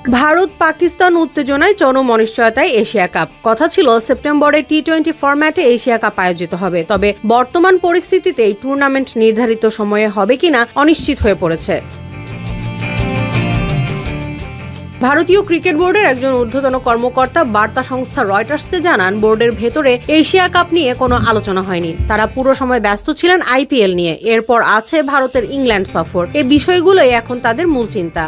ভারত পাকিস্তান উত্তেজনায় চরম অনিশ্চয়তায় Asia cup. কথা ছিল সেপ্টেম্বরে টি-20 ফরম্যাটে এশিয়া কাপ আয়োজিত হবে, তবে বর্তমান পরিস্থিতিতে এই টুর্নামেন্ট নির্ধারিত সময়ে হবে কিনা অনিশ্চিত হয়ে পড়েছে। ভারতীয় ক্রিকেট বোর্ডের একজন ঊর্ধ্বতন কর্মকর্তা বার্তা সংস্থা রয়টার্সকে জানান, বোর্ডের ভেতরে এশিয়া কাপ নিয়ে কোনো আলোচনা হয়নি। তারা পুরো সময় ব্যস্ত ছিলেন আইপিএল নিয়ে। এরপর আছে ভারতের ইংল্যান্ড সফর। এই বিষয়গুলোই এখন তাদের মূল চিন্তা।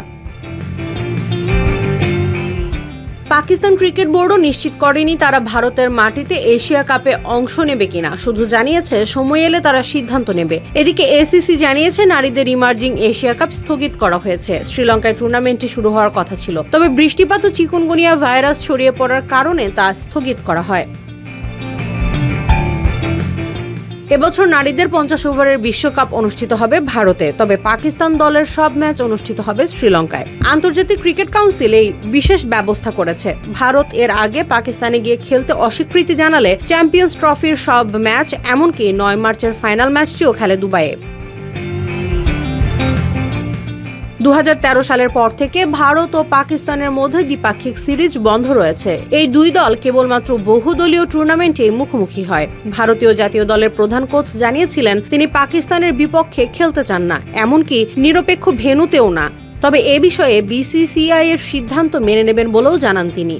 পাকিস্তান ক্রিকেট বোর্ডও নিশ্চিত করেনি তারা ভারতের মাটিতে এশিয়া কাপে অংশ নেবে কিনা, শুধু জানিয়েছে সময় এলে তারা সিদ্ধান্ত নেবে। এদিকে এসিসি জানিয়েছে নারীদের ইমার্জিং এশিয়া কাপ স্থগিত করা হয়েছে। শ্রীলঙ্কায় টুর্নামেন্টটি শুরু হওয়ার কথা ছিল, তবে বৃষ্টিপাত ও চিকুনগুনিয়া ভাইরাস ছড়িয়ে পড়ার কারণে তা স্থগিত করা হয়। এবছর নারীদের 50 ওভারের বিশ্বকাপ অনুষ্ঠিত হবে ভারতে, তবে পাকিস্তান দলের সব ম্যাচ অনুষ্ঠিত হবে শ্রীলঙ্কায়। আন্তর্জাতিক ক্রিকেট কাউন্সিল এই বিশেষ ব্যবস্থা করেছে। ভারত এর আগে পাকিস্তানে গিয়ে খেলতে অস্বীকৃতি জানালে চ্যাম্পিয়ন্স ট্রফির সব ম্যাচ, এমনকি 9 মার্চের ফাইনাল ম্যাচটিও খেলে দুবাইয়ে। 2013 সালের পর থেকে ভারত ও পাকিস্তানের মধ্যে দ্বিপাক্ষিক সিরিজ বন্ধ রয়েছে। এই দুই দল কেবলমাত্র বহুদলীয় টুর্নামেন্টে মুখোমুখি হয়। ভারতীয় জাতীয় দলের প্রধান কোচ জানিয়েছিলেন তিনি পাকিস্তানের বিপক্ষে খেলতে চান না, এমনকি নিরপেক্ষ ভেন্যুতেও না। তবে এ বিষয়ে বিসিসিআই এর সিদ্ধান্ত মেনে নেবেন বলেও জানান তিনি।